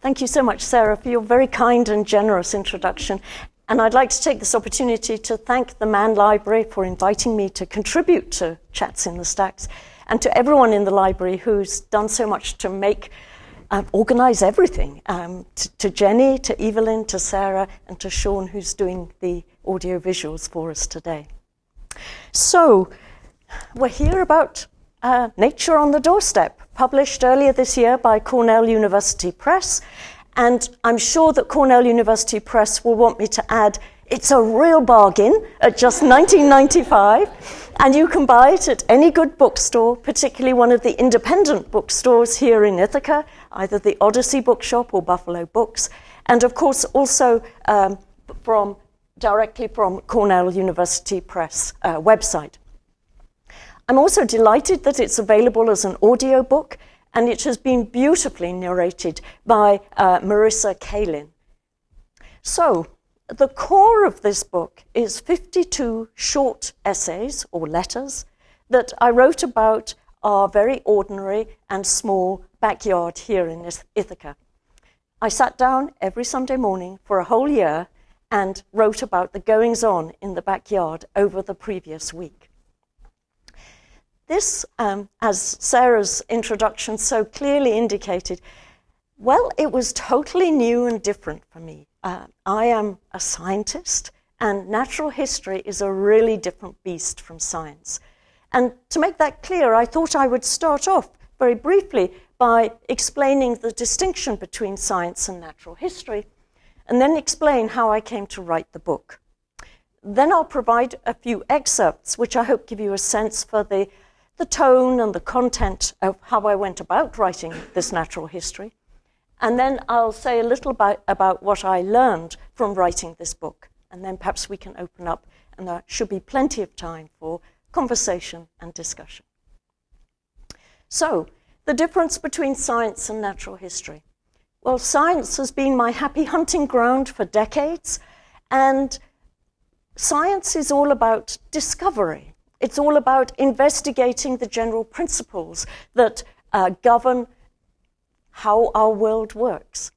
Thank you so much, Sarah, for your very kind and generous introduction. And I'd like to take this opportunity to thank the Mann Library for inviting me to contribute to Chats in the Stacks, and to everyone in the library who's done so much to make, organize everything, to Jenny, to Evelyn, to Sarah, and to Sean, who's doing the audio visuals for us today. So, we're here about Nature on the Doorstep, published earlier this year by Cornell University Press. And I'm sure that Cornell University Press will want me to add, it's a real bargain at just $19.95. And you can buy it at any good bookstore, particularly one of the independent bookstores here in Ithaca, either the Odyssey Bookshop or Buffalo Books. And of course, also directly from Cornell University Press website. I'm also delighted that it's available as an audiobook, and it has been beautifully narrated by Marissa Kalin. So, the core of this book is 52 short essays, or letters, that I wrote about our very ordinary and small backyard here in Ithaca. I sat down every Sunday morning for a whole year and wrote about the goings-on in the backyard over the previous week. This, as Sarah's introduction so clearly indicated, well, it was totally new and different for me. I am a scientist, and natural history is a really different beast from science. And to make that clear, I thought I would start off very briefly by explaining the distinction between science and natural history, and then explain how I came to write the book. Then I'll provide a few excerpts, which I hope give you a sense for the tone and the content of how I went about writing this natural history. And then I'll say a little about what I learned from writing this book. And then perhaps we can open up, and there should be plenty of time for conversation and discussion. So, the difference between science and natural history. Well, science has been my happy hunting ground for decades, and science is all about discovery. It's all about investigating the general principles that govern how our world works.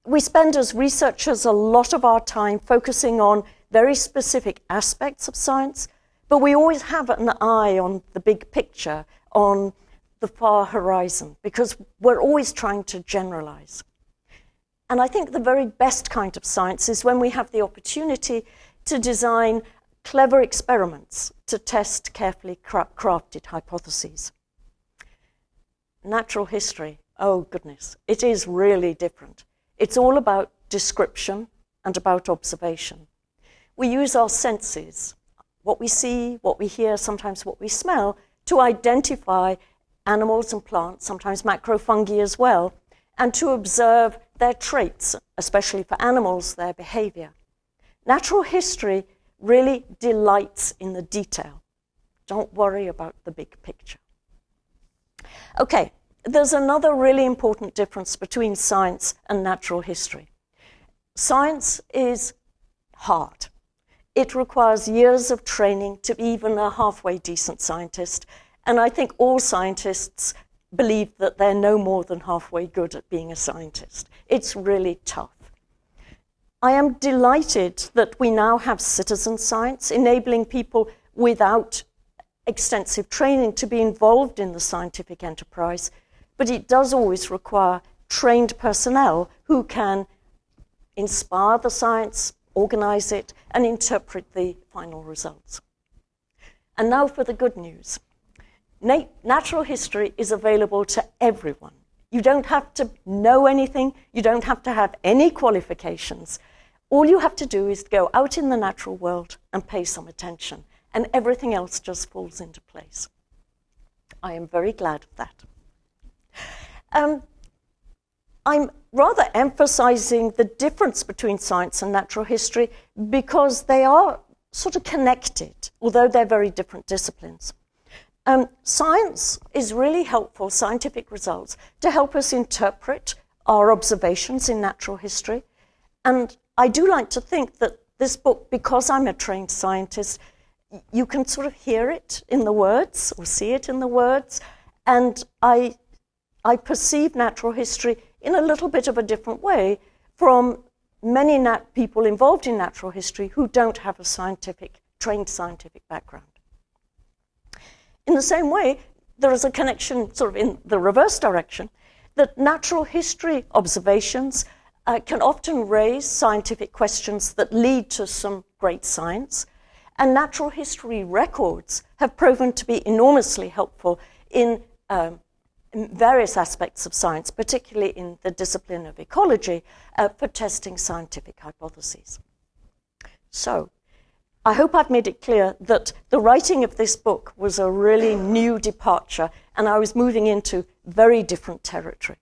We spend as researchers a lot of our time focusing on very specific aspects of science, but we always have an eye on the big picture, on the far horizon, because we're always trying to generalize. And I think the very best kind of science is when we have the opportunity to design clever experiments to test carefully crafted hypotheses. Natural history, oh goodness, it is really different. It's all about description and about observation. We use our senses, what we see, what we hear, sometimes what we smell, to identify animals and plants, sometimes macrofungi as well, and to observe their traits, especially for animals, their behavior. Natural history really delights in the detail. Don't worry about the big picture. Okay, there's another really important difference between science and natural history. Science is hard. It requires years of training to be even a halfway decent scientist, and I think all scientists believe that they're no more than halfway good at being a scientist. It's really tough. I am delighted that we now have citizen science, enabling people without extensive training to be involved in the scientific enterprise, but it does always require trained personnel who can inspire the science, organize it, and interpret the final results. And now for the good news. Natural history is available to everyone. You don't have to know anything. You don't have to have any qualifications. All you have to do is go out in the natural world and pay some attention, and everything else just falls into place. I am very glad of that. I'm rather emphasizing the difference between science and natural history because they are sort of connected, although they're very different disciplines. Science is really helpful, scientific results, to help us interpret our observations in natural history. And I do like to think that this book, because I'm a trained scientist, you can sort of hear it in the words or see it in the words. And I perceive natural history in a little bit of a different way from many people involved in natural history who don't have a trained scientific background. In the same way, there is a connection sort of in the reverse direction, that natural history observations can often raise scientific questions that lead to some great science, and natural history records have proven to be enormously helpful in various aspects of science, particularly in the discipline of ecology, for testing scientific hypotheses. So, I hope I've made it clear that the writing of this book was a really new departure, and I was moving into very different territory.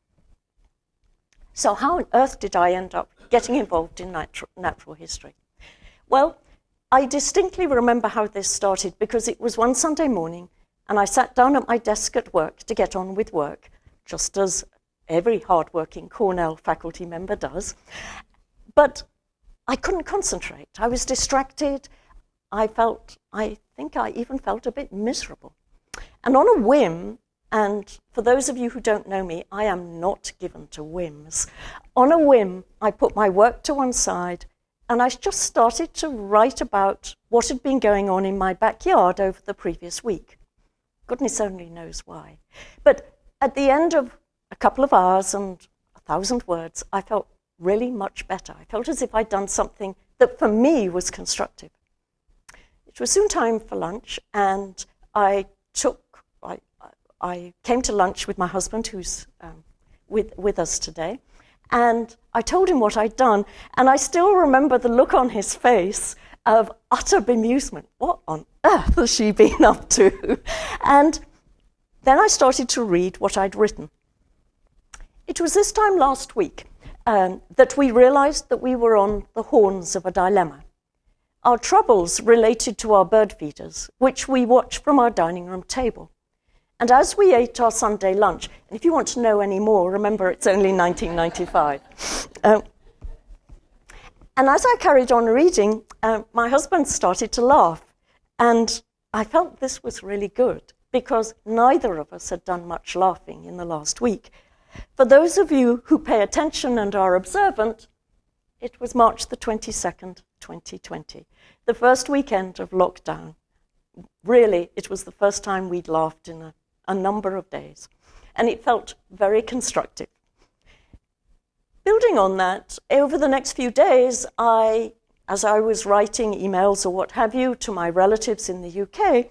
So how on earth did I end up getting involved in natural history? Well, I distinctly remember how this started because it was one Sunday morning and I sat down at my desk at work to get on with work, just as every hardworking Cornell faculty member does. But I couldn't concentrate. I was distracted. I think I even felt a bit miserable. And on a whim, and for those of you who don't know me, I am not given to whims. On a whim, I put my work to one side and I just started to write about what had been going on in my backyard over the previous week. Goodness only knows why. But at the end of a couple of hours and 1,000 words, I felt really much better. I felt as if I'd done something that for me was constructive. It was soon time for lunch, and I came to lunch with my husband, who's with us today, and I told him what I'd done, and I still remember the look on his face of utter bemusement. What on earth has she been up to? And then I started to read what I'd written. It was this time last week that we realized that we were on the horns of a dilemma. Our troubles related to our bird feeders, which we watched from our dining room table. And as we ate our Sunday lunch, and if you want to know any more, remember it's only 1995. And as I carried on reading, my husband started to laugh. And I felt this was really good, because neither of us had done much laughing in the last week. For those of you who pay attention and are observant, it was March the 22nd, 2020, the first weekend of lockdown. Really, it was the first time we'd laughed in a number of days, and it felt very constructive. Building on that, over the next few days, as I was writing emails or what have you to my relatives in the UK,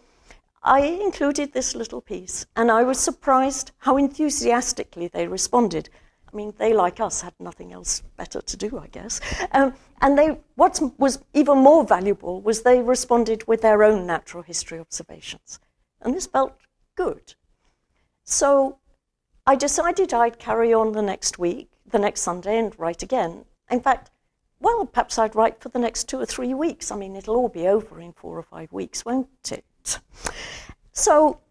I included this little piece, and I was surprised how enthusiastically they responded. I mean, they, like us, had nothing else better to do, I guess. And what was even more valuable was they responded with their own natural history observations. And this felt good. So I decided I'd carry on the next Sunday, and write again. In fact, well, perhaps I'd write for the next 2 or 3 weeks. I mean, it'll all be over in 4 or 5 weeks, won't it? So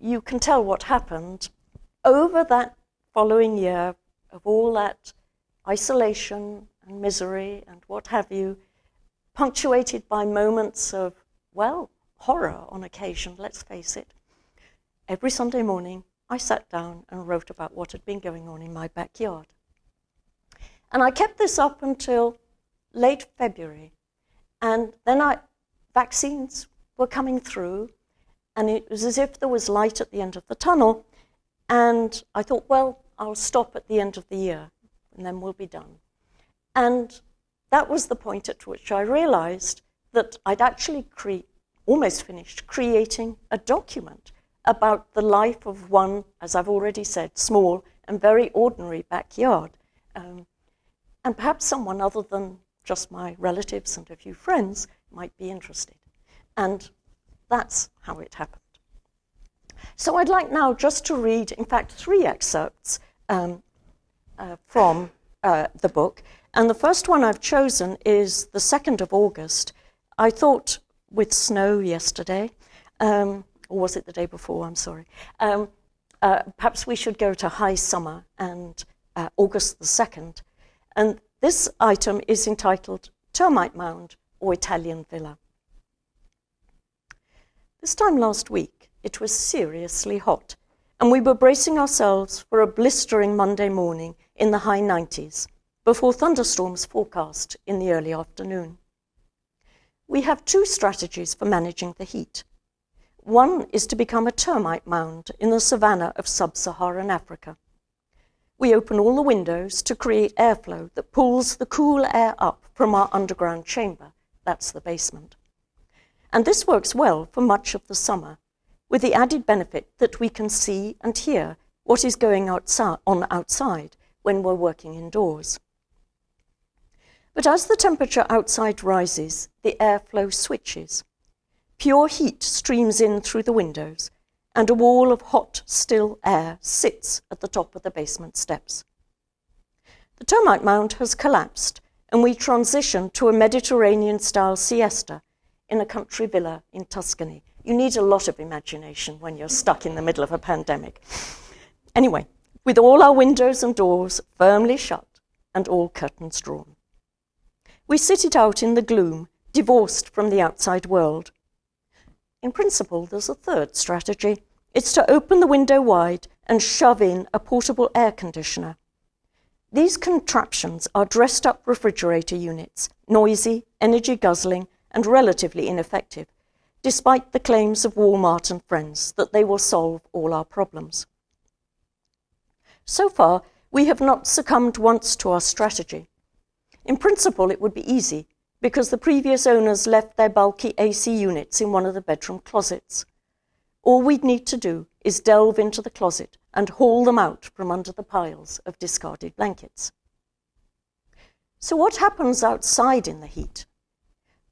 you can tell what happened. Over that following year of all that isolation and misery and what have you, punctuated by moments of, well, horror on occasion, let's face it, every Sunday morning I sat down and wrote about what had been going on in my backyard. And I kept this up until late February. And then vaccines were coming through, and it was as if there was light at the end of the tunnel. And I thought, well, I'll stop at the end of the year, and then we'll be done. And that was the point at which I realized that I'd actually almost finished creating a document about the life of one, as I've already said, small and very ordinary backyard. And perhaps someone other than just my relatives and a few friends might be interested. And that's how it happened. So I'd like now just to read, in fact, 3 excerpts from the book. And the first one I've chosen is the 2nd of August. I thought with snow yesterday, or was it the day before? I'm sorry. Perhaps we should go to high summer and August the 2nd. And this item is entitled Termite Mound or Italian Villa. This time last week, it was seriously hot, and we were bracing ourselves for a blistering Monday morning in the high 90s, before thunderstorms forecast in the early afternoon. We have two strategies for managing the heat. One is to become a termite mound in the savanna of sub-Saharan Africa. We open all the windows to create airflow that pulls the cool air up from our underground chamber. That's the basement. And this works well for much of the summer, with the added benefit that we can see and hear what is going on outside when we're working indoors. But as the temperature outside rises, the airflow switches. Pure heat streams in through the windows, and a wall of hot, still air sits at the top of the basement steps. The termite mound has collapsed, and we transition to a Mediterranean-style siesta in a country villa in Tuscany. You need a lot of imagination when you're stuck in the middle of a pandemic. Anyway, with all our windows and doors firmly shut and all curtains drawn. We sit it out in the gloom, divorced from the outside world. In principle, there's a third strategy. It's to open the window wide and shove in a portable air conditioner. These contraptions are dressed-up refrigerator units, noisy, energy-guzzling, and relatively ineffective, despite the claims of Walmart and friends that they will solve all our problems. So far, we have not succumbed once to our strategy. In principle, it would be easy, because the previous owners left their bulky AC units in one of the bedroom closets. All we'd need to do is delve into the closet and haul them out from under the piles of discarded blankets. So what happens outside in the heat?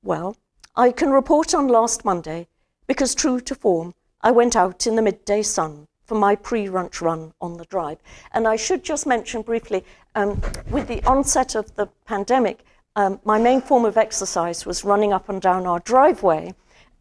Well, I can report on last Monday, because true to form, I went out in the midday sun for my pre-lunch run on the drive. And I should just mention briefly, with the onset of the pandemic, my main form of exercise was running up and down our driveway.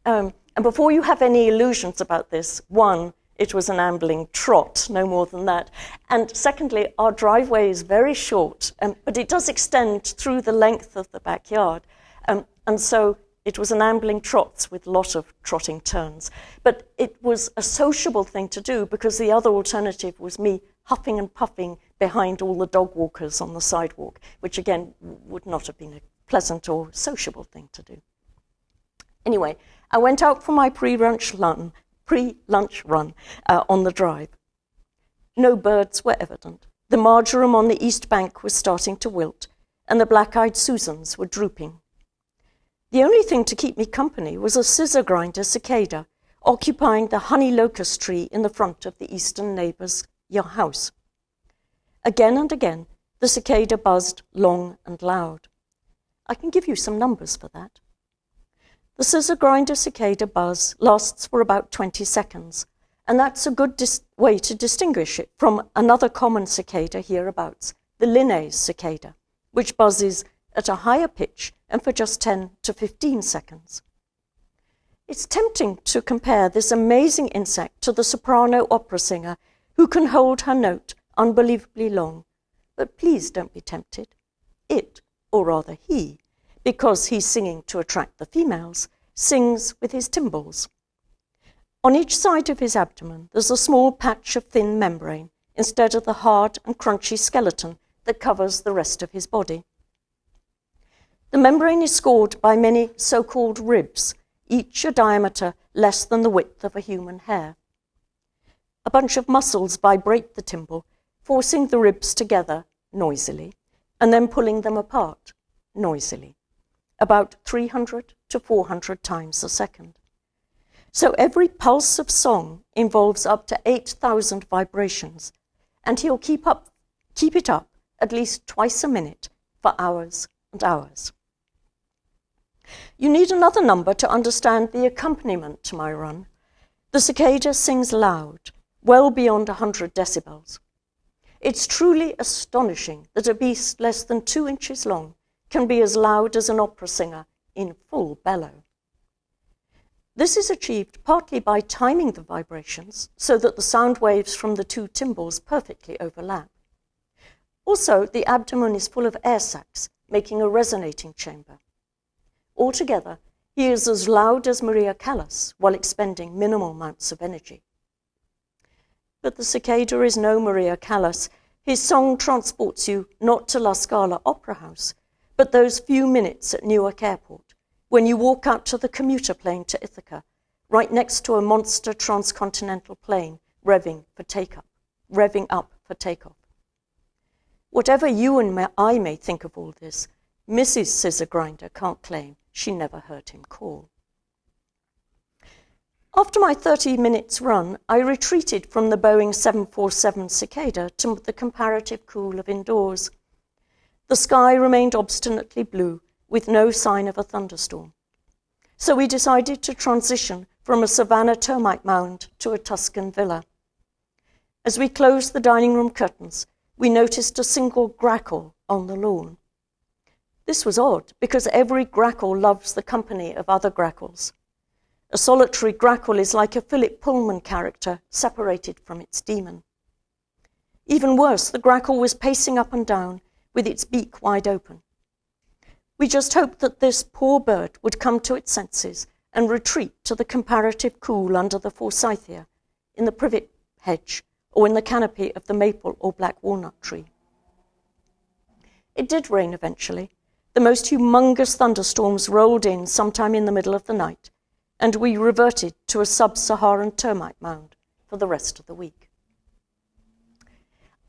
And before you have any illusions about this, one, it was an ambling trot, no more than that. And secondly, our driveway is very short, but it does extend through the length of the backyard. And so it was an ambling trot with a lot of trotting turns. But it was a sociable thing to do, because the other alternative was me huffing and puffing behind all the dog walkers on the sidewalk, which again would not have been a pleasant or sociable thing to do. Anyway, I went out for my pre-lunch run on the drive. No birds were evident. The marjoram on the east bank was starting to wilt, and the black-eyed Susans were drooping. The only thing to keep me company was a scissor grinder cicada occupying the honey locust tree in the front of the eastern neighbour's house. Again and again, the cicada buzzed long and loud. I can give you some numbers for that. The scissor grinder cicada buzz lasts for about 20 seconds, and that's a good way to distinguish it from another common cicada hereabouts, the Linnaeus cicada, which buzzes at a higher pitch and for just 10 to 15 seconds. It's tempting to compare this amazing insect to the soprano opera singer who can hold her note unbelievably long, but please don't be tempted. It, or rather he, because he's singing to attract the females, sings with his tymbals. On each side of his abdomen, there's a small patch of thin membrane instead of the hard and crunchy skeleton that covers the rest of his body. The membrane is scored by many so-called ribs, each a diameter less than the width of a human hair. A bunch of muscles vibrate the tymbal, forcing the ribs together noisily, and then pulling them apart noisily, about 300 to 400 times a second. So every pulse of song involves up to 8,000 vibrations, and he'll keep it up at least twice a minute for hours and hours. You need another number to understand the accompaniment to my run. The cicada sings loud, well beyond 100 decibels. It's truly astonishing that a beast less than 2 inches long can be as loud as an opera singer in full bellow. This is achieved partly by timing the vibrations so that the sound waves from the two tymbals perfectly overlap. Also, the abdomen is full of air sacs, making a resonating chamber. Altogether, he is as loud as Maria Callas while expending minimal amounts of energy. But the cicada is no Maria Callas. His song transports you not to La Scala Opera House, but those few minutes at Newark Airport, when you walk out to the commuter plane to Ithaca, right next to a monster transcontinental plane revving up for takeoff. Whatever you and I may think of all this, Mrs. Scissor Grinder can't claim she never heard him call. After my 30 minutes run, I retreated from the Boeing 747 Cicada to the comparative cool of indoors. The sky remained obstinately blue, with no sign of a thunderstorm. So we decided to transition from a savannah termite mound to a Tuscan villa. As we closed the dining room curtains, we noticed a single grackle on the lawn. This was odd, because every grackle loves the company of other grackles. A solitary grackle is like a Philip Pullman character separated from its demon. Even worse, the grackle was pacing up and down with its beak wide open. We just hoped that this poor bird would come to its senses and retreat to the comparative cool under the forsythia, in the privet hedge, or in the canopy of the maple or black walnut tree. It did rain eventually. The most humongous thunderstorms rolled in sometime in the middle of the night, and we reverted to a sub-Saharan termite mound for the rest of the week.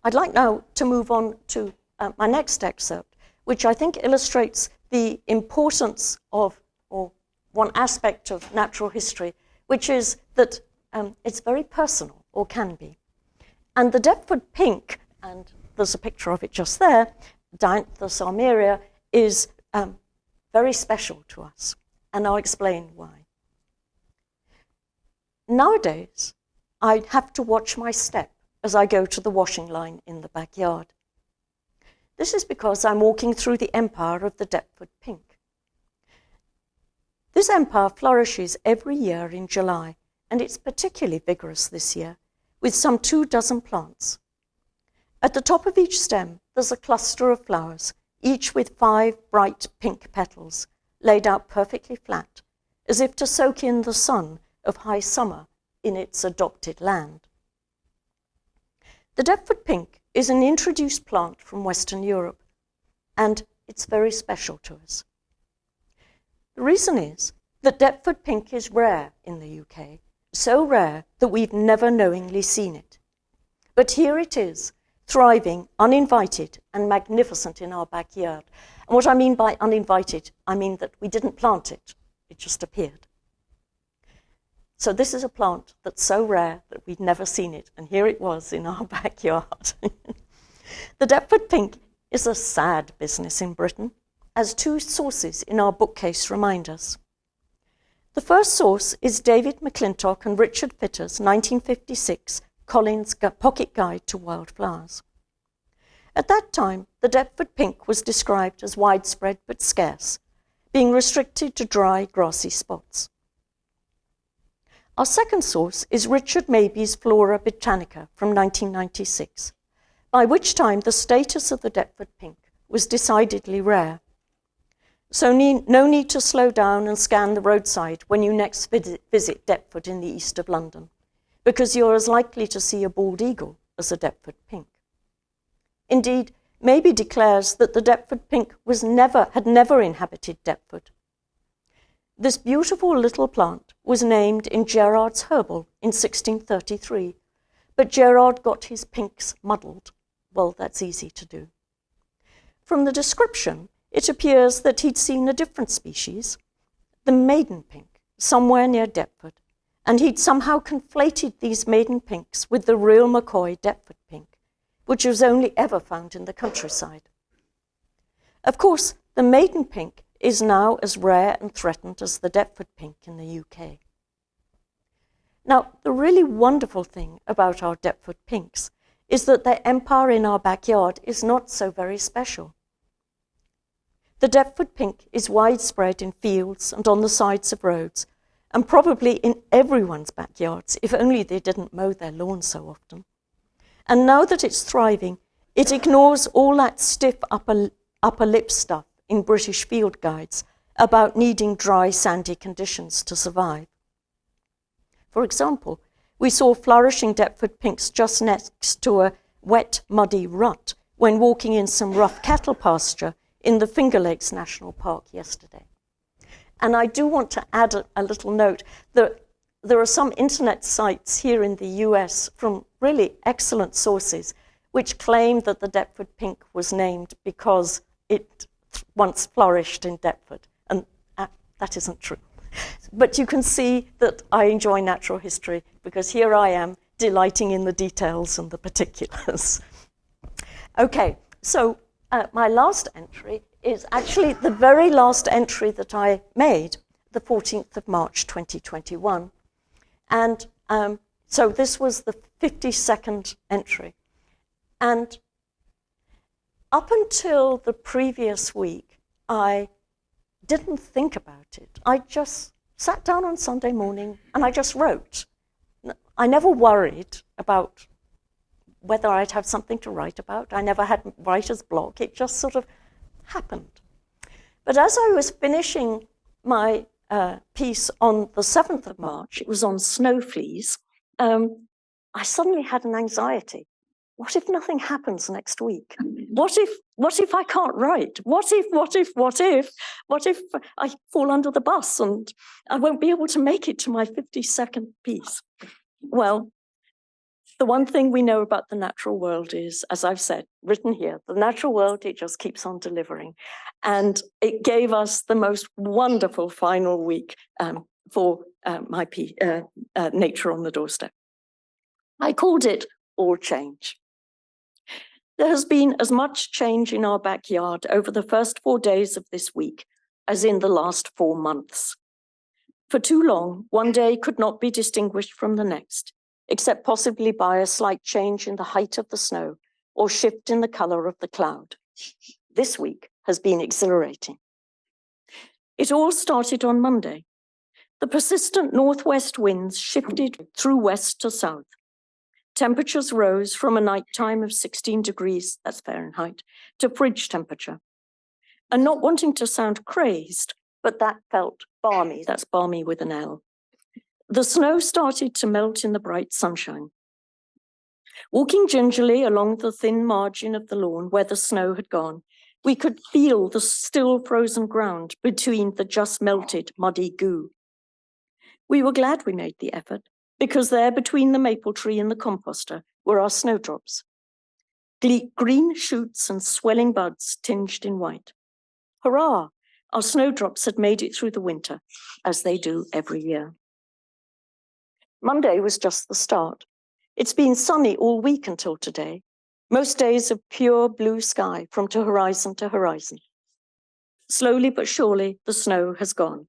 I'd like now to move on to my next excerpt, which I think illustrates the importance of, or one aspect of natural history, which is that it's very personal, or can be. And the Deptford pink, and there's a picture of it just there, Dianthus armeria, is very special to us, and I'll explain why. Nowadays, I have to watch my step as I go to the washing line in the backyard. This is because I'm walking through the empire of the Deptford pink. This empire flourishes every year in July, and it's particularly vigorous this year, with some 24 plants. At the top of each stem, there's a cluster of flowers, each with 5 bright pink petals, laid out perfectly flat, as if to soak in the sun of high summer in its adopted land. The Deptford pink is an introduced plant from Western Europe, and it's very special to us. The reason is that Deptford pink is rare in the UK, so rare that we've never knowingly seen it. But here it is, thriving, uninvited, and magnificent in our backyard. And what I mean by uninvited, I mean that we didn't plant it, it just appeared. So this is a plant that's so rare that we'd never seen it, and here it was in our backyard. The Deptford pink is a sad business in Britain, as 2 sources in our bookcase remind us. The first source is David McClintock and Richard Fitter's 1956 Collins Pocket Guide to Wildflowers. At that time, the Deptford pink was described as widespread but scarce, being restricted to dry, grassy spots. Our second source is Richard Mabey's Flora Britannica from 1996, by which time the status of the Deptford pink was decidedly rare. So no need to slow down and scan the roadside when you next visit Deptford in the east of London, because you're as likely to see a bald eagle as a Deptford pink. Indeed, Mabey declares that the Deptford pink had never inhabited Deptford. This beautiful little plant was named in Gerard's Herbal in 1633, but Gerard got his pinks muddled. Well, that's easy to do. From the description, it appears that he'd seen a different species, the maiden pink, somewhere near Deptford, and he'd somehow conflated these maiden pinks with the real McCoy Deptford pink, which was only ever found in the countryside. Of course, the maiden pink is now as rare and threatened as the Deptford pink in the UK. Now, the really wonderful thing about our Deptford pinks is that their empire in our backyard is not so very special. The Deptford pink is widespread in fields and on the sides of roads, and probably in everyone's backyards, if only they didn't mow their lawns so often. And now that it's thriving, it ignores all that stiff upper lip stuff in British field guides about needing dry, sandy conditions to survive. For example, we saw flourishing Deptford pinks just next to wet, muddy rut when walking in some rough cattle pasture in the Finger Lakes National Park yesterday. And I do want to add a little note that there are some internet sites here in the US from really excellent sources which claim that the Deptford pink was named because it once flourished in Deptford, and that isn't true. But you can see that I enjoy natural history because here I am delighting in the details and the particulars. Okay, so my last entry is actually the very last entry that I made, the 14th of March 2021. And so this was the 52nd entry. And up until the previous week, I didn't think about it. I just sat down on Sunday morning and I just wrote. I never worried about whether I'd have something to write about. I never had writer's block. It just sort of happened. But as I was finishing my piece on the 7th of March, it was on snow fleas, I suddenly had an anxiety. What if nothing happens next week? What if I can't write? What if I fall under the bus and I won't be able to make it to my 52nd piece? Well, the one thing we know about the natural world is, as I've said, written here, the natural world, it just keeps on delivering. And it gave us the most wonderful final week for my piece, Nature on the Doorstep. I called it All Change. There has been as much change in our backyard over the first 4 days of this week as in the last 4 months. For too long, one day could not be distinguished from the next, except possibly by a slight change in the height of the snow or shift in the color of the cloud. This week has been exhilarating. It all started on Monday. The persistent northwest winds shifted through west to south. Temperatures rose from a nighttime of 16 degrees, that's Fahrenheit, to fridge temperature. And not wanting to sound crazed, but that felt balmy, that's balmy with an L. The snow started to melt in the bright sunshine. Walking gingerly along the thin margin of the lawn where the snow had gone, we could feel the still frozen ground between the just melted muddy goo. We were glad we made the effort, because there between the maple tree and the composter were our snowdrops. Green shoots and swelling buds tinged in white. Hurrah! Our snowdrops had made it through the winter, as they do every year. Monday was just the start. It's been sunny all week until today, most days of pure blue sky from horizon to horizon. Slowly but surely, the snow has gone.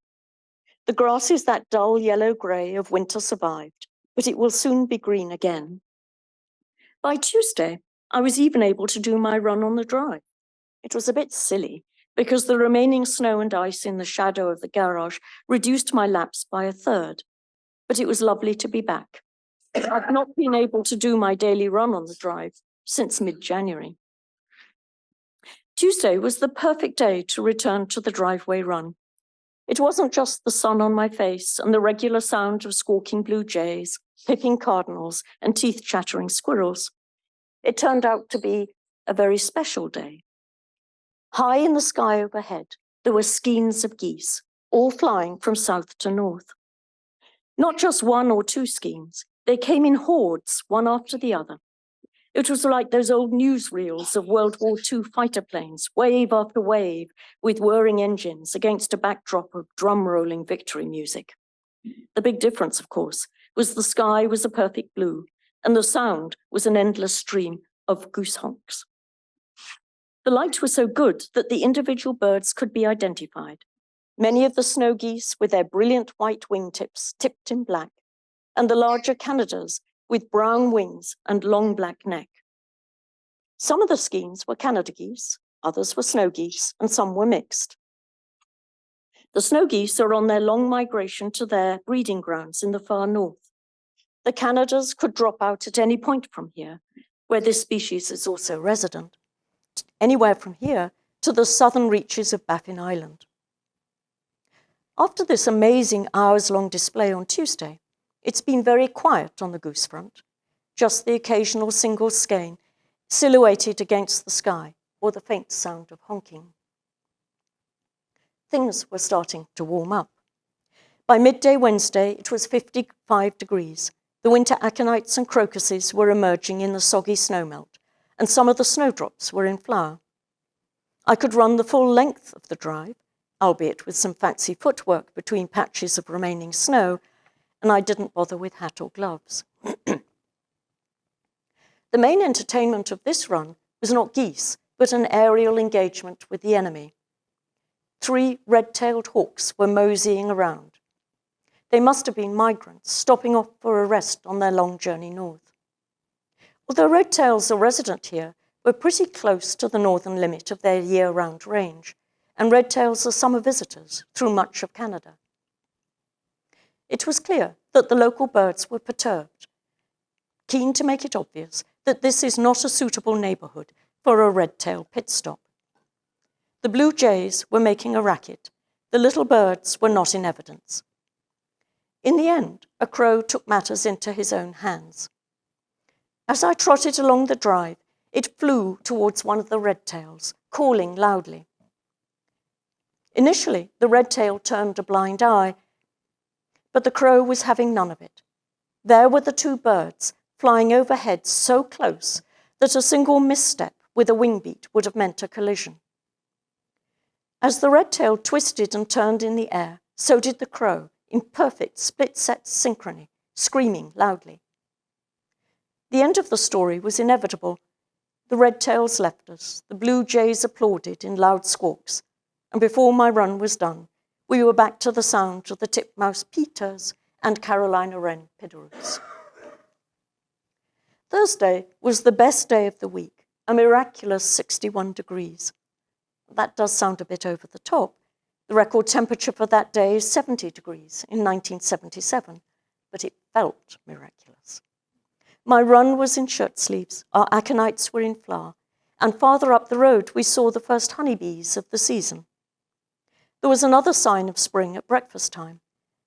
The grass is that dull yellow-grey of winter survived, but it will soon be green again. By Tuesday, I was even able to do my run on the drive. It was a bit silly, because the remaining snow and ice in the shadow of the garage reduced my laps by a third, but it was lovely to be back. I've not been able to do my daily run on the drive since mid-January. Tuesday was the perfect day to return to the driveway run. It wasn't just the sun on my face and the regular sound of squawking blue jays, picking cardinals, and teeth-chattering squirrels. It turned out to be a very special day. High in the sky overhead, there were skeins of geese, all flying from south to north. Not just one or two skeins, they came in hordes, one after the other. It was like those old newsreels of World War II fighter planes, wave after wave, with whirring engines against a backdrop of drum-rolling victory music. The big difference, of course, was the sky was a perfect blue, and the sound was an endless stream of goose honks. The light was so good that the individual birds could be identified. Many of the snow geese with their brilliant white wingtips tipped in black, and the larger Canadas with brown wings and long black neck. Some of the skeins were Canada geese, others were snow geese, and some were mixed. The snow geese are on their long migration to their breeding grounds in the far north. The Canadas could drop out at any point from here, where this species is also resident, anywhere from here to the southern reaches of Baffin Island. After this amazing hours-long display on Tuesday, it's been very quiet on the goose front, just the occasional single skein, silhouetted against the sky, or the faint sound of honking. Things were starting to warm up. By midday Wednesday, it was 55 degrees. The winter aconites and crocuses were emerging in the soggy snowmelt, and some of the snowdrops were in flower. I could run the full length of the drive, albeit with some fancy footwork between patches of remaining snow, and I didn't bother with hat or gloves. The main entertainment of this run was not geese, but an aerial engagement with the enemy. 3 red-tailed hawks were moseying around. They must have been migrants, stopping off for a rest on their long journey north. Although red-tails are resident here, we're pretty close to the northern limit of their year-round range, and red-tails are summer visitors through much of Canada. It was clear that the local birds were perturbed, keen to make it obvious that this is not a suitable neighborhood for a red-tail pit stop. The blue jays were making a racket. The little birds were not in evidence. In the end, a crow took matters into his own hands. As I trotted along the drive, it flew towards one of the red-tails, calling loudly. Initially, the red-tail turned a blind eye, but the crow was having none of it. There were the 2 birds, flying overhead so close that a single misstep with a wing beat would have meant a collision. As the red-tail twisted and turned in the air, so did the crow, in perfect split-set synchrony, screaming loudly. The end of the story was inevitable. The red-tails left us, the blue jays applauded in loud squawks, and before my run was done, we were back to the sound of the titmouse peters and Carolina wren pideroos. Thursday was the best day of the week, a miraculous 61 degrees. That does sound a bit over the top. The record temperature for that day is 70 degrees in 1977, but it felt miraculous. My run was in shirt sleeves, our aconites were in flower, and farther up the road we saw the first honeybees of the season. There was another sign of spring at breakfast time.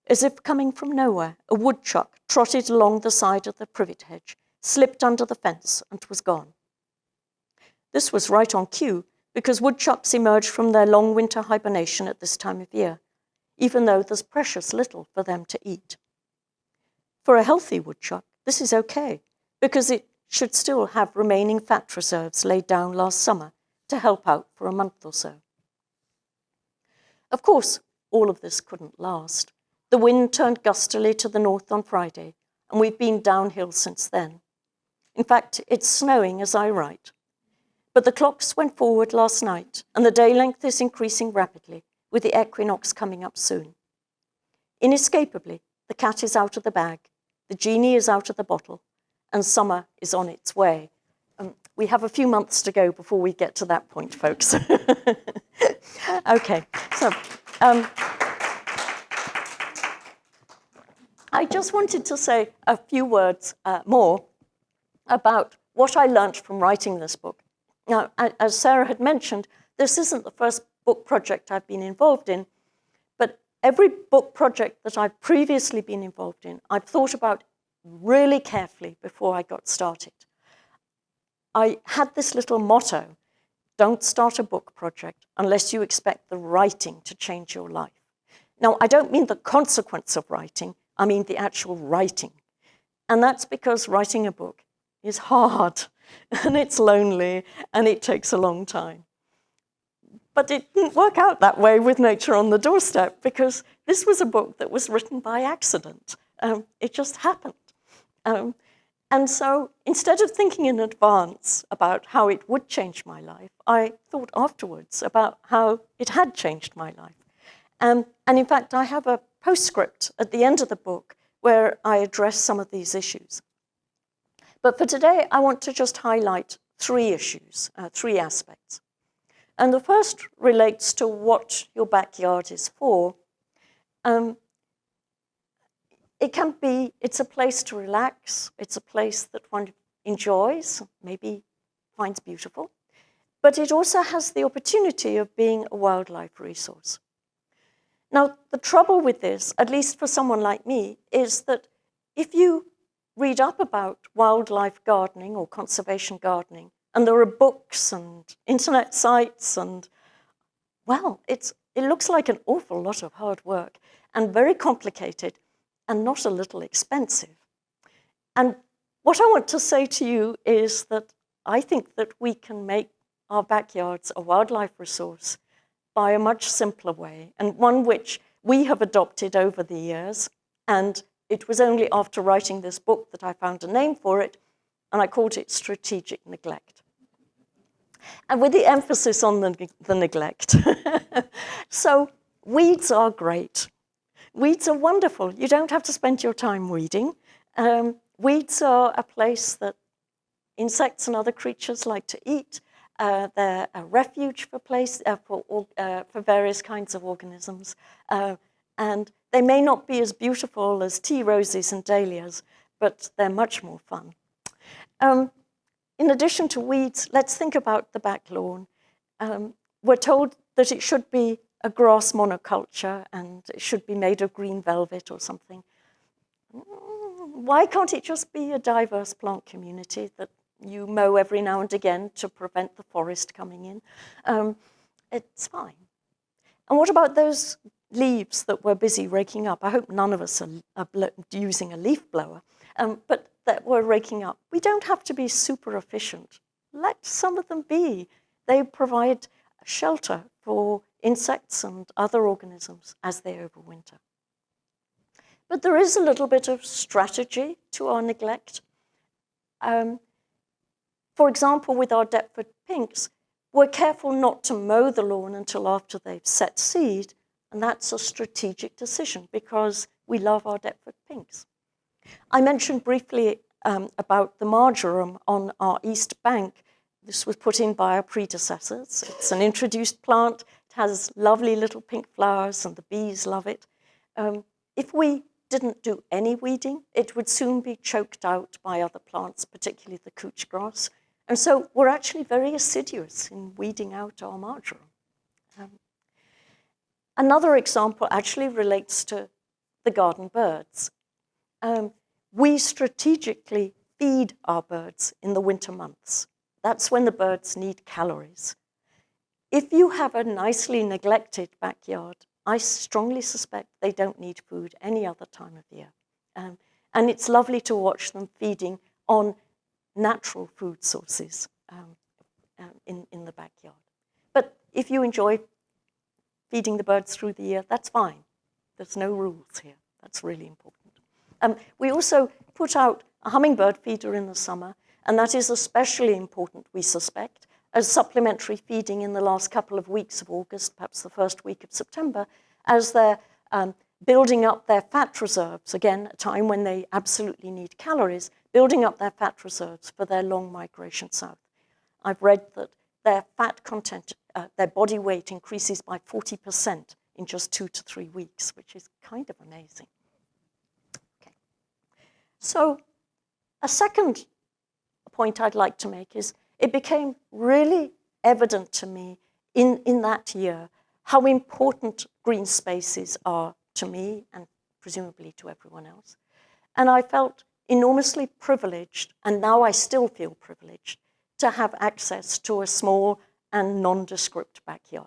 As if coming from nowhere, a woodchuck trotted along the side of the privet hedge, slipped under the fence, and was gone. This was right on cue, because woodchucks emerge from their long winter hibernation at this time of year, even though there's precious little for them to eat. For a healthy woodchuck, this is okay, because it should still have remaining fat reserves laid down last summer to help out for a month or so. Of course, all of this couldn't last. The wind turned gustily to the north on Friday, and we've been downhill since then. In fact, it's snowing as I write. But the clocks went forward last night, and the day length is increasing rapidly, with the equinox coming up soon. Inescapably, the cat is out of the bag, the genie is out of the bottle, and summer is on its way. We have a few months to go before we get to that point, folks. Okay, so I just wanted to say a few words more about what I learned from writing this book. Now, as Sarah had mentioned, this isn't the first book project I've been involved in, but every book project that I've previously been involved in, I've thought about really carefully before I got started. I had this little motto: don't start a book project unless you expect the writing to change your life. Now, I don't mean the consequence of writing, I mean the actual writing. And that's because writing a book is hard, and it's lonely, and it takes a long time. But it didn't work out that way with Nature on the Doorstep, because this was a book that was written by accident. It just happened. And so instead of thinking in advance about how it would change my life, I thought afterwards about how it had changed my life. And in fact, I have a postscript at the end of the book where I address some of these issues. But for today, I want to just highlight 3 issues, 3 aspects. And the first relates to what your backyard is for. It's a place to relax. It's a place that one enjoys, maybe finds beautiful. But it also has the opportunity of being a wildlife resource. Now, the trouble with this, at least for someone like me, is that if you read up about wildlife gardening or conservation gardening And there are books and internet sites and, well, it looks like an awful lot of hard work and very complicated and not a little expensive. And what I want to say to you is that I think that we can make our backyards a wildlife resource by a much simpler way, and one which we have adopted over the years. And it was only after writing this book that I found a name for it, and I called it strategic neglect. And with the emphasis on the neglect. So weeds are great. Weeds are wonderful. You don't have to spend your time weeding. Weeds are a place that insects and other creatures like to eat. They're a refuge for various kinds of organisms. And they may not be as beautiful as tea roses and dahlias, but they're much more fun. In addition to weeds, let's think about the back lawn. We're told that it should be a grass monoculture and it should be made of green velvet or something. Why can't it just be a diverse plant community that you mow every now and again to prevent the forest coming in? It's fine. And what about those leaves that we're busy raking up? I hope none of us are using a leaf blower, but that we're raking up. We don't have to be super efficient. Let some of them be. They provide shelter for insects and other organisms as they overwinter. But there is a little bit of strategy to our neglect. For example, with our Deptford pinks, we're careful not to mow the lawn until after they've set seed, and that's a strategic decision because we love our Deptford pinks. I mentioned briefly about the marjoram on our east bank. This was put in by our predecessors. It's an introduced plant. It has lovely little pink flowers and the bees love it. If we didn't do any weeding, it would soon be choked out by other plants, particularly the couch grass. And so we're actually very assiduous in weeding out our marjoram. Another example actually relates to the garden birds. We strategically feed our birds in the winter months. That's when the birds need calories. If you have a nicely neglected backyard, I strongly suspect they don't need food any other time of year. And it's lovely to watch them feeding on natural food sources in the backyard. But if you enjoy feeding the birds through the year, that's fine. There's no rules here. That's really important. We also put out a hummingbird feeder in the summer, and that is especially important, we suspect, as supplementary feeding in the last couple of weeks of August, perhaps the first week of September, as they're building up their fat reserves, again, a time when they absolutely need calories, building up their fat reserves for their long migration south. I've read that their fat content, their body weight increases by 40% in just 2 to 3 weeks, which is kind of amazing. Okay. So a second point I'd like to make is it became really evident to me in that year how important green spaces are to me and presumably to everyone else. And I felt enormously privileged, and now I still feel privileged, to have access to a small and nondescript backyard,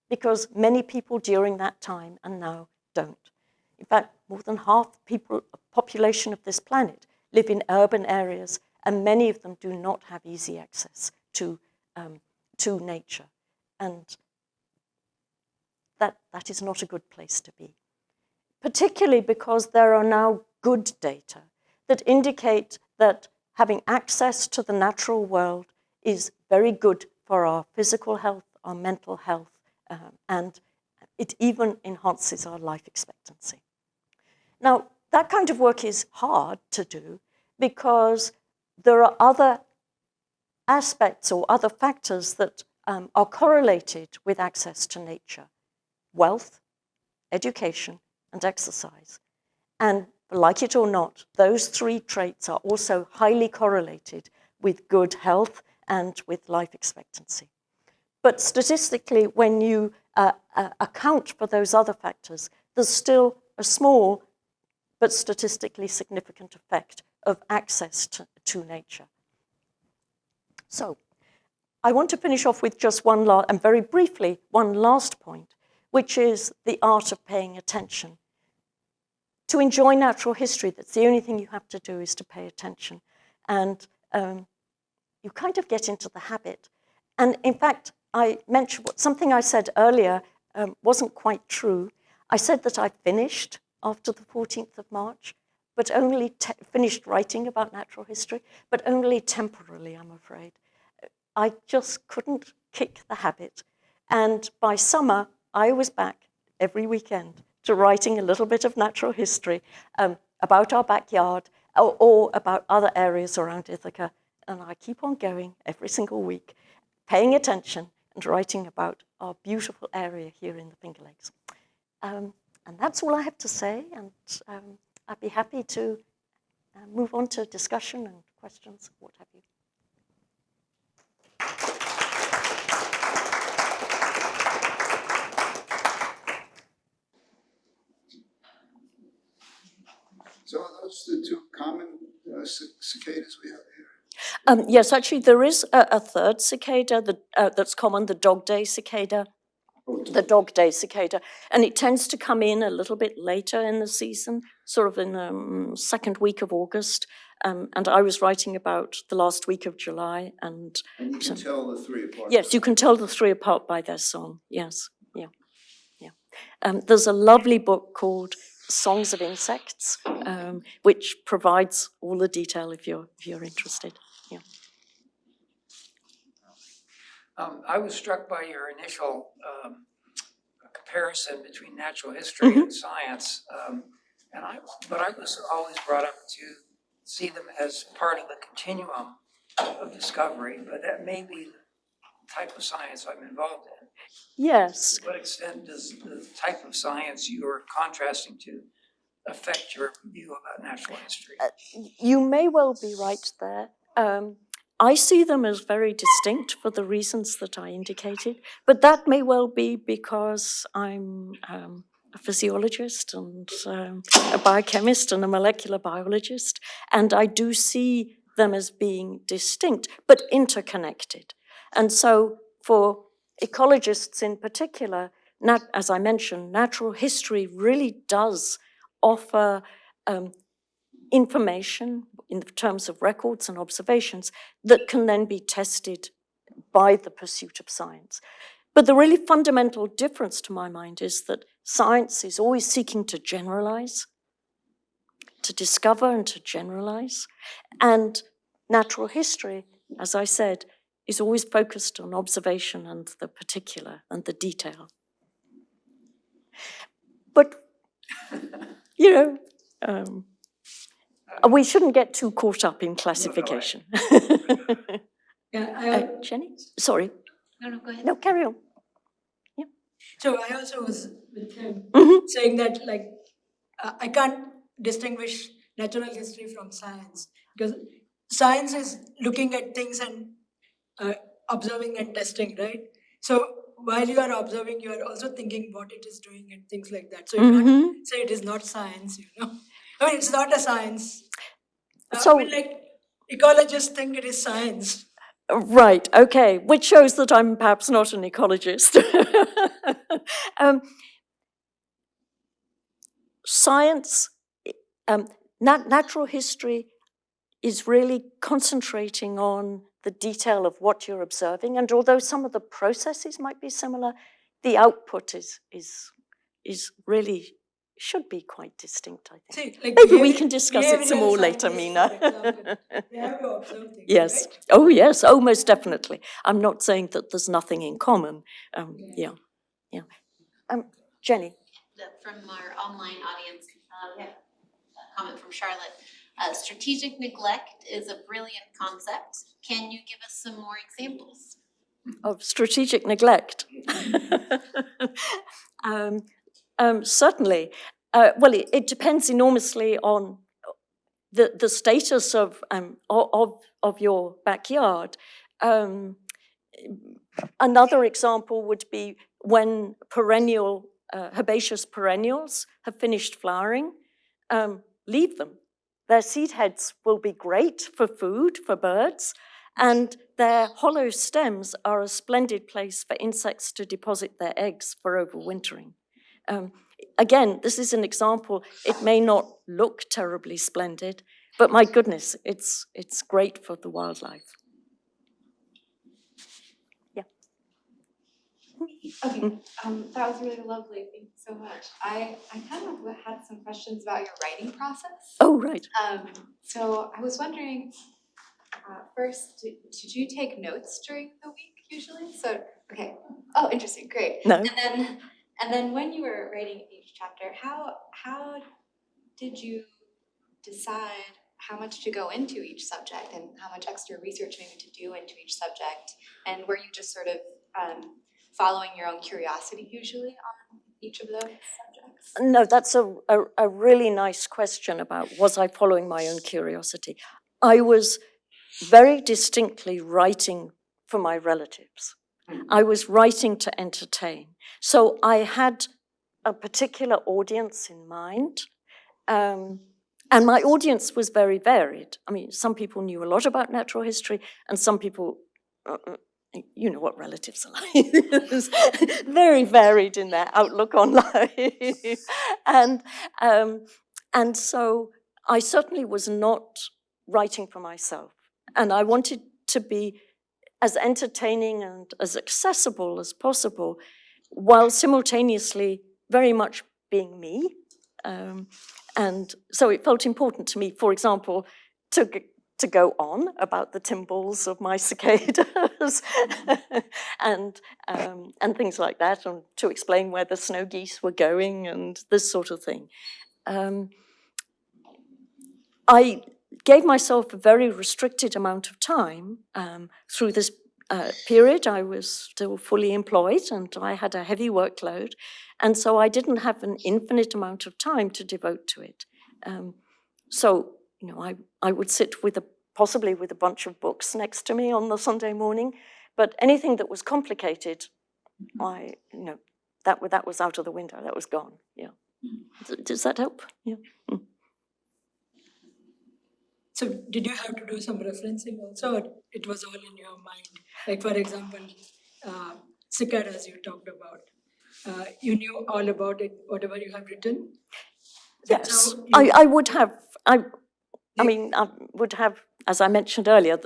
because many people during that time and now don't. In fact, more than half the population of this planet live in urban areas, and many of them do not have easy access to nature. And that is not a good place to be, particularly because there are now good data that indicate that having access to the natural world is very good for our physical health, our mental health, and it even enhances our life expectancy. Now, that kind of work is hard to do because there are other aspects or other factors that are correlated with access to nature: wealth, education, and exercise. And like it or not, those 3 traits are also highly correlated with good health and with life expectancy. But statistically, when you account for those other factors, there's still a small but statistically significant effect of access to nature. So I want to finish off with just one last, and very briefly, one last point, which is the art of paying attention. To enjoy natural history, that's the only thing you have to do is to pay attention. And you kind of get into the habit. And in fact, I mentioned something I said earlier wasn't quite true. I said that I finished after the 14th of March, but only finished writing about natural history, but only temporarily, I'm afraid. I just couldn't kick the habit. And by summer, I was back every weekend to writing a little bit of natural history about our backyard or about other areas around Ithaca. And I keep on going every single week, paying attention and writing about our beautiful area here in the Finger Lakes. And that's all I have to say. And I'd be happy to move on to discussion and questions, what have you. So are those the two common cicadas we have here? Yes, actually, there is a third cicada that's common, the dog day cicada. The dog day cicada, and it tends to come in a little bit later in the season, sort of in the second week of August. And I was writing about the last week of July. And you can tell the three apart? Yes, you can tell the three apart by their song, yes, yeah. There's a lovely book called Songs of Insects, which provides all the detail if you're interested, yeah. I was struck by your initial comparison between natural history and science, but I was always brought up to see them as part of the continuum of discovery, but that may be the type of science I'm involved in. Yes. To what extent does the type of science you're contrasting to affect your view about natural history? You may well be right there. I see them as very distinct for the reasons that I indicated, but that may well be because I'm a physiologist and a biochemist and a molecular biologist, and I do see them as being distinct, but interconnected. And so for ecologists in particular, as I mentioned, natural history really does offer information in terms of records and observations that can then be tested by the pursuit of science. But the really fundamental difference to my mind is that science is always seeking to generalize, to discover and to generalize. And natural history, as I said, is always focused on observation and the particular and the detail. But, we shouldn't get too caught up in classification. Jenny? Sorry. No, go ahead. No, carry on. Yeah. So I also was with him saying that, I can't distinguish natural history from science, because science is looking at things and observing and testing, right? So while you are observing, you are also thinking what it is doing and things like that. So you can't say it is not science, I mean, it's not a science. Ecologists think it is science. Right, okay, which shows that I'm perhaps not an ecologist. Science, natural history is really concentrating on the detail of what you're observing, and although some of the processes might be similar, the output is really should be quite distinct, I think. See, maybe we can discuss it some more later, Mina. They have to observe things, yes. Right? Oh, yes. Oh, most definitely. I'm not saying that there's nothing in common. Yeah. Jenny. From our online audience, we have a comment from Charlotte. Strategic neglect is a brilliant concept. Can you give us some more examples? Of strategic neglect? Certainly. Well, it depends enormously on the status of your backyard. Another example would be when herbaceous perennials have finished flowering, leave them. Their seed heads will be great for food, for birds, And their hollow stems are a splendid place for insects to deposit their eggs for overwintering. Again, this is an example. It may not look terribly splendid, but my goodness, it's great for the wildlife. Yeah. Okay, that was really lovely. Thank you so much. I kind of had some questions about your writing process. Oh, right. So I was wondering, first, did you take notes during the week usually? So, okay. Oh, interesting. Great. No. And then when you were writing each chapter, how did you decide how much to go into each subject and how much extra research maybe to do into each subject? And were you just sort of following your own curiosity usually on each of those subjects? No, that's a really nice question about was I following my own curiosity. I was very distinctly writing for my relatives. I was writing to entertain. So I had a particular audience in mind. And my audience was very varied. I mean, some people knew a lot about natural history, and some people, you know what relatives are like, very varied in their outlook on life. And so I certainly was not writing for myself. And I wanted to be as entertaining and as accessible as possible, while simultaneously very much being me. And so it felt important to me, for example, to go on about the timbrels of my cicadas and things like that, and to explain where the snow geese were going and this sort of thing. I gave myself a very restricted amount of time through this period. I was still fully employed and I had a heavy workload. And so I didn't have an infinite amount of time to devote to it. So, you know, I would sit possibly with a bunch of books next to me on the Sunday morning, but anything that was complicated, that was out of the window, that was gone, yeah. Does that help? Yeah. So did you have to do some referencing also, or it was all in your mind? Like, for example, cicadas you talked about. You knew all about it, whatever you have written? Yes, I would have. I would have, as I mentioned earlier,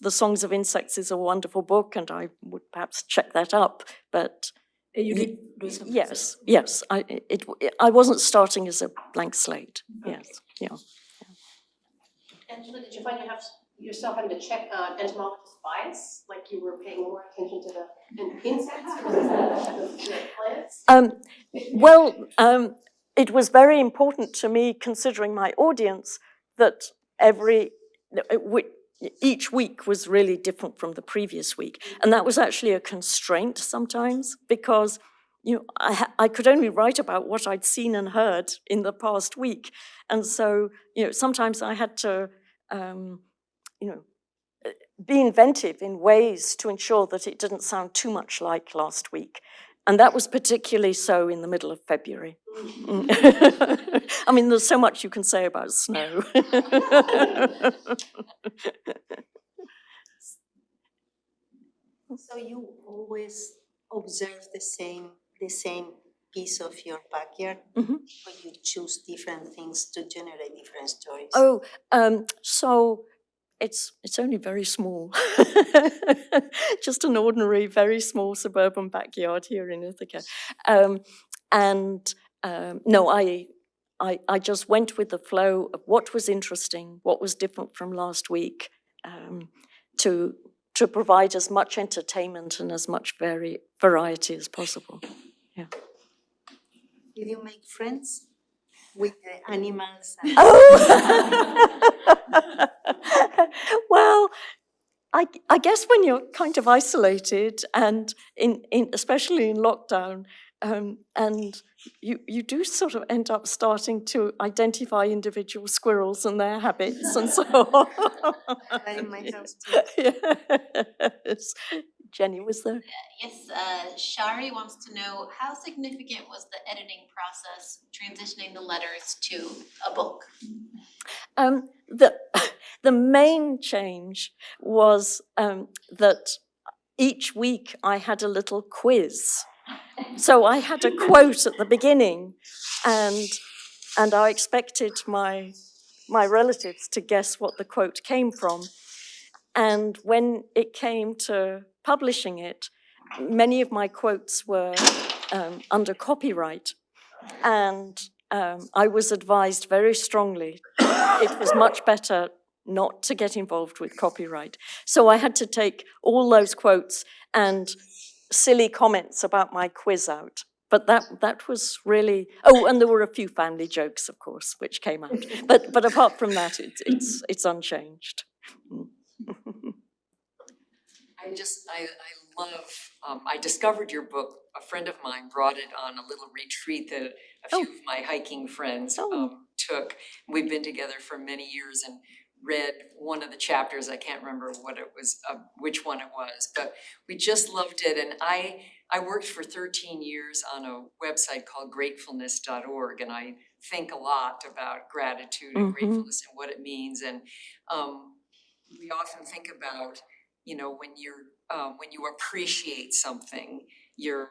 the Songs of Insects is a wonderful book, and I would perhaps check that up. But you did do some yes. I wasn't starting as a blank slate. Okay. Yes, yeah. Angela, did you find yourself having to check entomologist bias, like you were paying more attention to the insects versus the plants? It was very important to me, considering my audience, that each week was really different from the previous week, and that was actually a constraint sometimes, because I could only write about what I'd seen and heard in the past week, and so sometimes I had to be inventive in ways to ensure that it didn't sound too much like last week. And that was particularly so in the middle of February. I mean, there's so much you can say about snow. So you always observe the same piece of your backyard, or you choose different things to generate different stories? So it's only very small. Just an ordinary, very small suburban backyard here in Ithaca. No, I just went with the flow of what was interesting, what was different from last week, to provide as much entertainment and as much variety as possible. Yeah. Did you make friends with the animals? Well, I guess when you're kind of isolated and especially in lockdown, and you do sort of end up starting to identify individual squirrels and their habits and so on. That in my house too. Yes. Jenny was there. Yes, Shari wants to know, how significant was the editing process transitioning the letters to a book? The main change was that each week I had a little quiz. So I had a quote at the beginning, and I expected my relatives to guess what the quote came from. And when it came to publishing it, many of my quotes were under copyright. And I was advised very strongly it was much better not to get involved with copyright. So I had to take all those quotes and silly comments about my quiz out. But that was really, and there were a few family jokes, of course, which came out. But apart from that, it's unchanged. I love, I discovered your book. A friend of mine brought it on a little retreat that a few of my hiking friends took. We've been together for many years and read one of the chapters. I can't remember what it was, which one it was, but we just loved it. And I worked for 13 years on a website called gratefulness.org, and I think a lot about gratitude and gratefulness and what it means. And we often think about, when you appreciate something, you're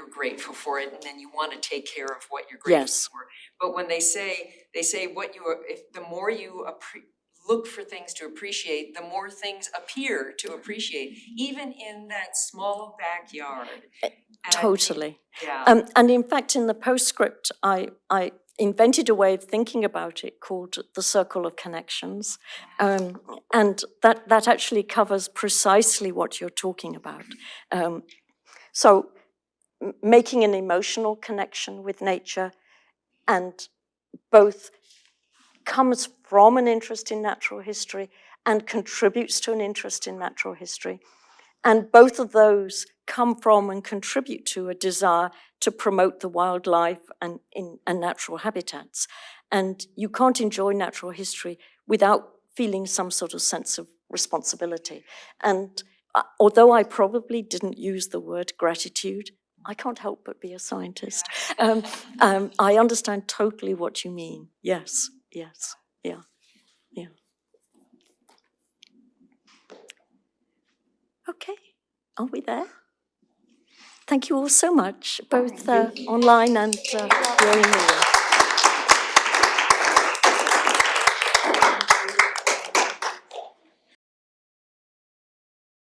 grateful for it, and then you want to take care of what you're grateful for. But when they say the more you look for things to appreciate, the more things appear to appreciate, even in that small backyard. Totally. Yeah. And in fact, in the postscript, I invented a way of thinking about it called the circle of connections. And that actually covers precisely what you're talking about. So making an emotional connection with nature, and both comes from an interest in natural history and contributes to an interest in natural history. And both of those come from and contribute to a desire to promote the wildlife and natural habitats. And you can't enjoy natural history without feeling some sort of sense of responsibility. And although I probably didn't use the word gratitude, I can't help but be a scientist. I understand totally what you mean. Yes, yeah. Okay, are we there? Thank you all so much, both online and here in the room.